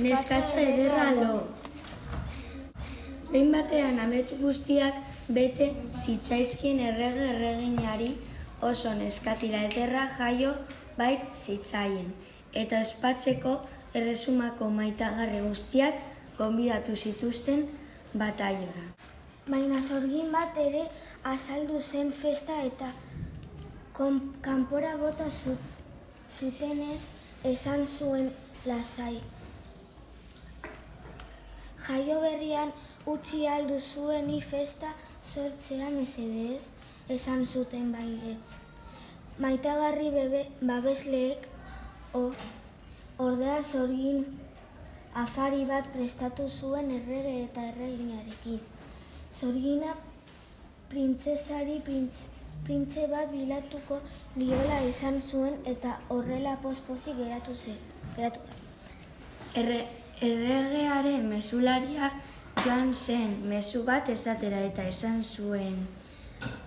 neskatza ederra lo. Behin batean amets guztiak bete zitzaizkien erreginari oso neskatila ederra jaio bait zitzaien, eta ospatzeko erresumako maitagarri guztiak gonbidatu zituzten bataiora. Baina sorgin bat ere azaldu zen festa eta kanpora bota zutenez esan zuen lasai. Jaio berrian utzi aldu zueni festa sortzea mesedez, esan zuten baietz. Maitagarri babesleek ordea sorgin afari bat prestatu zuen errege eta erreginarekin. Sorgina printzesari printze bat bilatuko diola esan zuen eta horrela pospozik geratu da. Erregearen mesularia joan zen mezu bat esatera eta esan zuen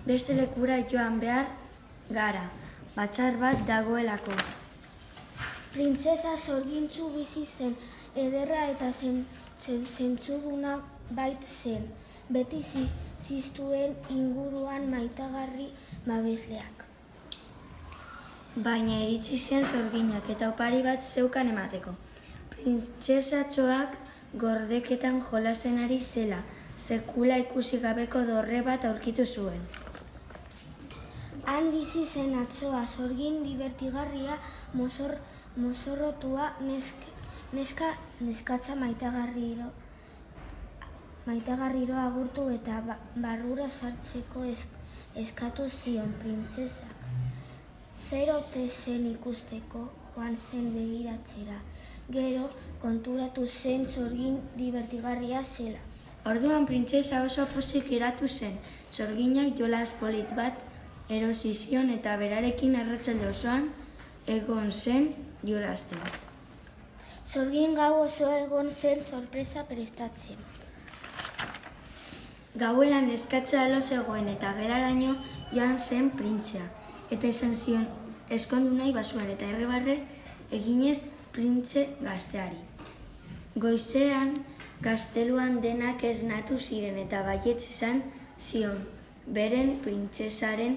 beste lekura joan behar gara, batzar bat dagoelako. Printzesa sorgintzu bizi zen, ederra eta zentzuduna bait zen, beti ziztuen inguruan maitagarri babesleak. Baina iritsi zen sorginak eta opari bat zeukan emateko. Printzesatxoak gordeketan jolasten ari zela, sekula ikusi gabeko dorre bat aurkitu zuen. Han bizi zen atzoa, sorgin divertigarria, mozorrotua, neskatza maitagarriro agurtu eta barrura sartzeko eskatu zion printzesak. Zer ote zen ikusteko joan zen begiratzera, gero konturatu zen sorgin divertigarria zela. Orduan printzesa oso pozik geratu zen, sorginak jolas polit bat erosi zion eta berarekin arratsalde osoan egon zen jolasten. Sorgin gau oso egon zen sorpresa prestatzen. Gauean neskatza lo zegoen eta gelaraino joan zen printzea, eta esan zion eskondu nahi basuan eta errebarre eginez printze gazteari. Goizean gazteluan denak esnatu ziren eta baietz esan zion beren printzesaren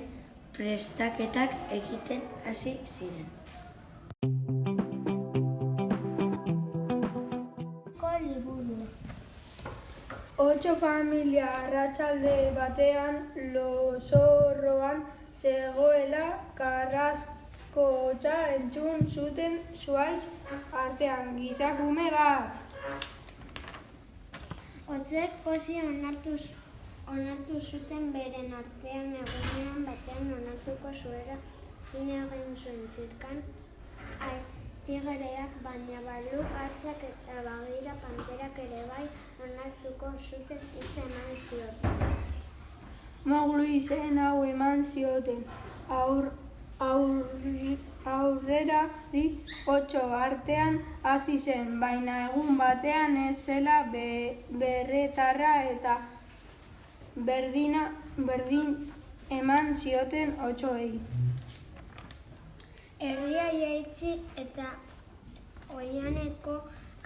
prestaketak egiten hasi ziren. Liburu. 8 familia arratsalde batean lozorroan zegoela karrasco hotsa entzun zuten zuhaitz artean gizakume bat. Hotzek posi onartu zuten beren artean egunean batean onartuko zuela zin egin zuen zirkan tigreak, baina balu hartzak eta bagira panterak ere bai onartuko zuten hitz eman zioten. Moglu izen hau eman zioten, aurrerari 8 artean hasi zen, baina egun batean ez zela berretarra eta berdin eman zioten 8ei. Herria jaitsi eta oianeko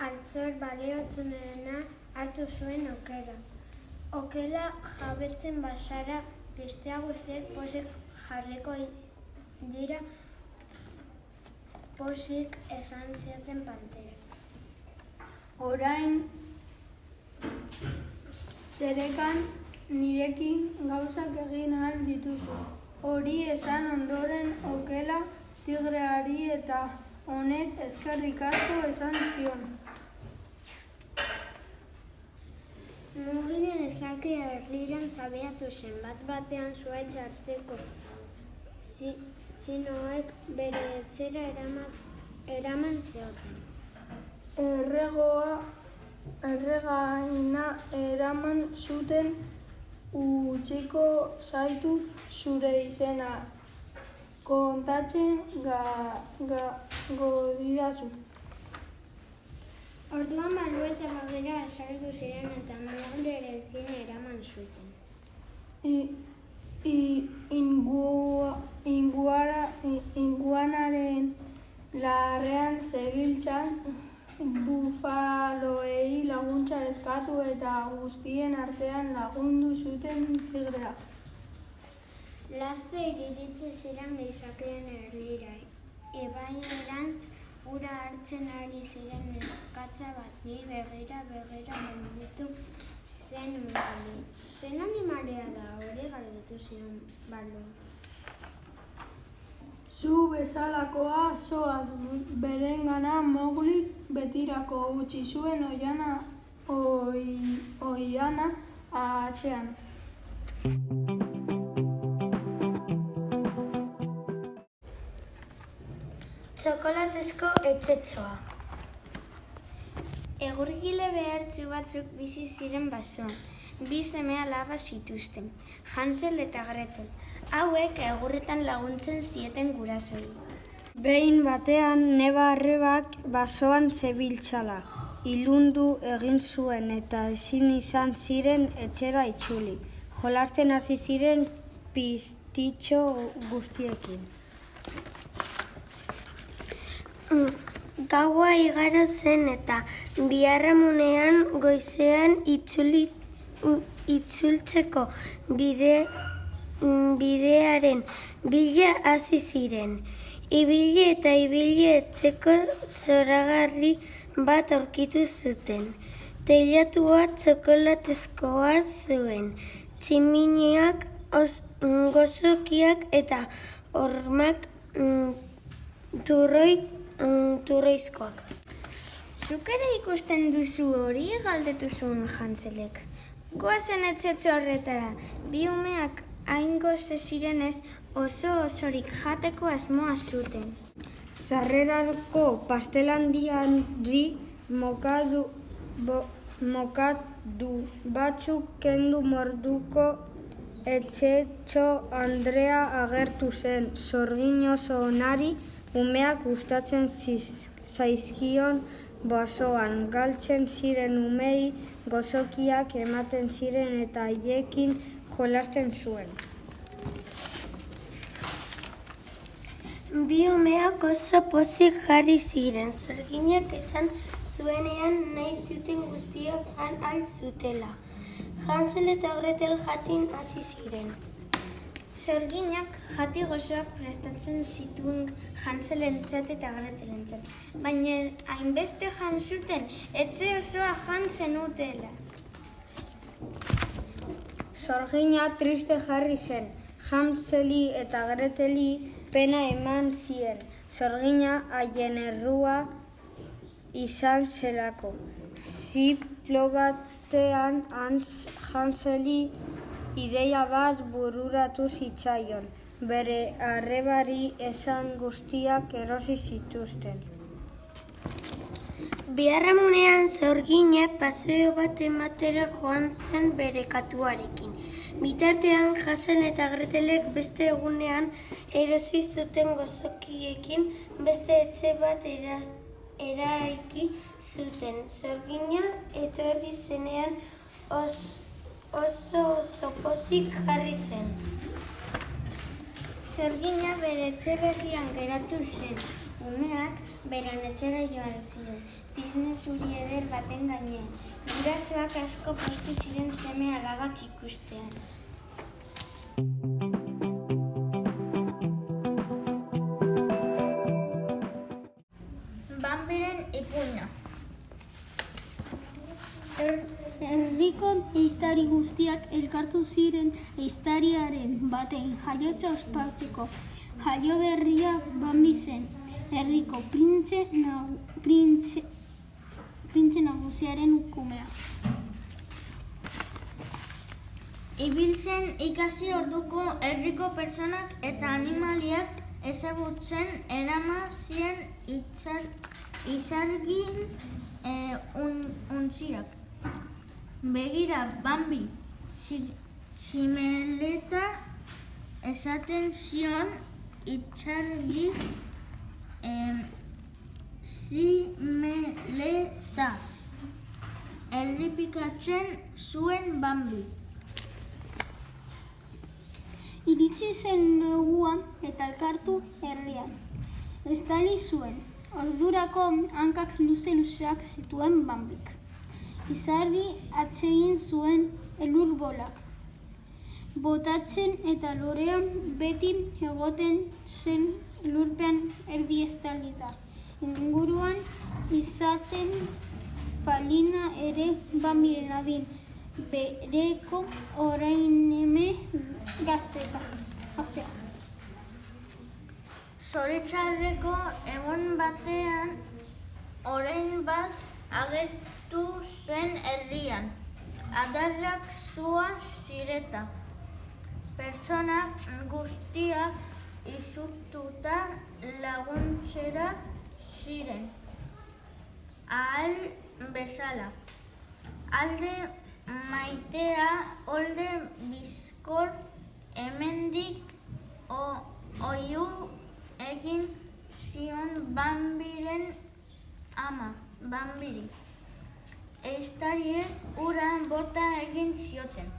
altzor baliotsunena hartu zuen okela. Okela jabetzen bazara bestea guztiek posik jarriko dira, posik esan zioten panterak. Orain zerekan nirekin gauzak egin ahal dituzu. Hori esan ondoren okela tigreari eta honek eskerrik asko esan zion. Muginen ezaki herriran zabiatu zen, bat-batean zuhaitz arteko txinoek bere etxera eraman zioten. Erregaina eraman zuten utziko zaitu zure izena kontatzen godidazu. Orduan balu eta bagira azaldu ziren eta muglerekin eraman zuten. Inguanaren larrean zebiltzan salatu eta guztien artean lagundu zuten tigrea. Laster iritsi ziren gizakien erdira. Ibaierantz ura hartzen ari ziren neskatxa bati begira gelditu zen Mowgli. Zen animalia da hori galdetu zion Baloo. Zu bezalakoa zoaz berengana. Mowgli betirako utzi zuen oiana atzean. Txokolatezko etxetxoa. Egurgile behartsu batzuk bizi ziren basoan. 2 seme-alaba zituzten, Hansel eta Gretel. Hauek egurretan laguntzen zieten gurasoei. Behin batean neba arrebak basoan zebiltzala. Ilundu egin zuen eta ezin izan ziren etxera itzuli. Jolasten hasi ziren piztitxo guztiekin. Gaua igaro zen eta biharamunean goizean itzultzeko bidearen bila hasi ziren. Ibili eta ibili etxeko zoragarri bat aurkitu zuten. Teilatua txokolatezkoa zuen. Tximiniak, gozokiak eta hormak turroizkoak. Zuk ere ikusten duzu hori, galdetu zuen Hanselek. Goazen etxetxo horretara, 2 umeak hain goze zirenez osorik jateko asmoa zuten. Sarrerako pastelandiari mokadu batzuk kendu morduko etxetxo Andrea agertu zen. Sorgin oso onari umeak gustatzen zaizkion basoan. Galtzen ziren umei gozokiak ematen ziren eta haiekin jolasten zuen. 2 umeak oso pozik jarri ziren. Sorginak esan zuenean nahi zuten guztiak jan ahal zutela. Hansel eta Gretel jatin hasi ziren. Sorginak jati gozoak prestatzen zituen Hanselentzat eta Gretelentzat, baina hainbeste jan zuten, etxe osoa jan zenutela. Sorgina triste jarri zen. Hanseli eta Greteli pena eman zien. Sorgina haien errua izan zelako. Ziplo batean Hanseli ideia bat bururatu zitzaion. Bere arrebari esan guztiak erosi zituzten. Biharamunean Sorgina paseo bat ematera joan zen bere katuarekin. Bitartean Hansel eta Gretelek beste egunean erosi zuten gozokiekin beste etxe bat eraiki zuten. Sorgina etorri zenean oso pozik jarri zen. Sorgina bere etxe berrian geratu zen. Umeak beran etxera joan ziren, zizne zuri eder baten gainean. Gurasoak asko poztu ziren seme-alabak ikustean. Bambiren ipuina. Herriko ehiztari guztiak elkartu ziren ehiztariaren baten jaiotza ospatzeko. Jaio berria Bambi zen, herriko printze nagusiaren kumea. Ibiltzen ikasi orduko herriko pertsonak eta animaliak ezagutzen erama zien izargin untziak. Begira, Bambi, zimeleta esaten zion itzargi zimeleta. Errepikatzen zuen Bambi. Iritsi zen negua eta elkartu herrian. Estali zuen. Ordurako hankak luze-luzeak zituen Bambik. izarri atsegin zuen elur bolak. Botatzen eta lorean beti egoten zen elurpean erdi estalita. Inguruan izaten Falina ere Bambiren adin bereko oraineme gaztea. Zoritxarreko egun batean orain bat agertu zen herrian. Adarrak zua zireta. Pertsona guztiak izututa laguntzera ziren. Ahal bezala. Alde maitea, olde bizkor, hemendik oihu egin zion Bambiren ama, Bambiri. Ehiztariek ura bota egin zioten.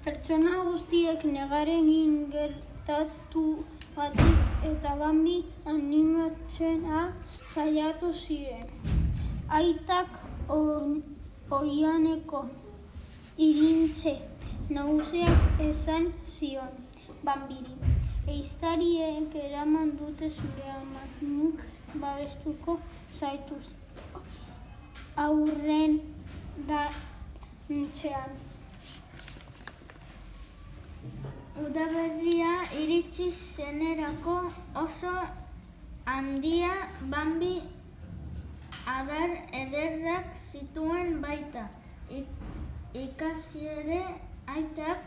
Pertsona guztiek negar egin gertatu batik eta Bambi animatzea saiatu ziren. Aitak oihaneko irintze nagusiak esan zion Bambiri. Ehiztariek eraman dute zure ama, nik babestuko zaituz aurrerantzean. Udaberria iritsi zenerako oso handia Bambi adar ederrak zituen baita. Ikasiere aitak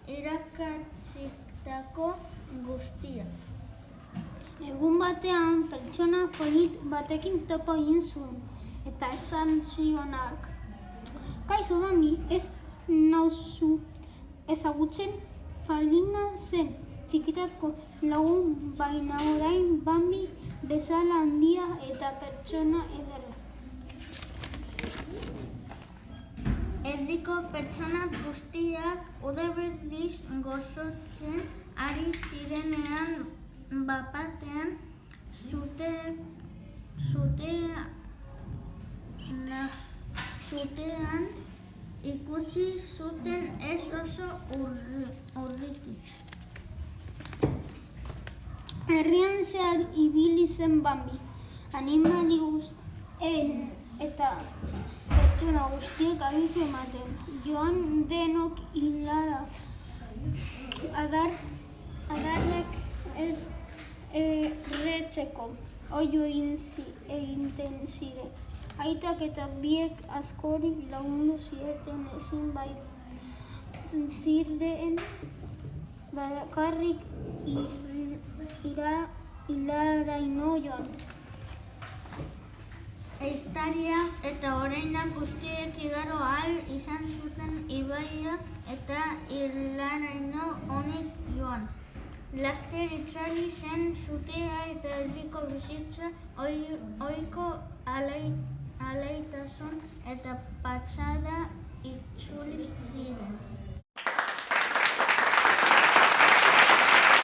irakatsitako guztia. Egun batean pertsona polit batekin topo egin zuen eta esan zionak. Kaixo Bambi, ez nauzu ezagutzen? Falina zen txikitako lagun, baina orain Bambi bezala handia eta pertsona ederra. Herriko pertsona guztiak udaberriz gozotzen ari zirenean bapatean zutean ikusi zuten ez oso urriti. Herrian zehar ibili zen Bambi, animali guztien eta pertsona guztiek abisu ematen. Joan denok hilara. Adarrek ez erretzeko oihu egiten ziren. Aitak eta biek askorik lagundu zieten ezin ziren bakarrik hilaraino joan. Ehiztariak eta oreinak guztiek igaro ahal izan zuten ibaia eta hilaraino honek joan. Laster itzali zen zutea eta erdiko bizitza ohiko alaitasun eta patxada itzuli ziren.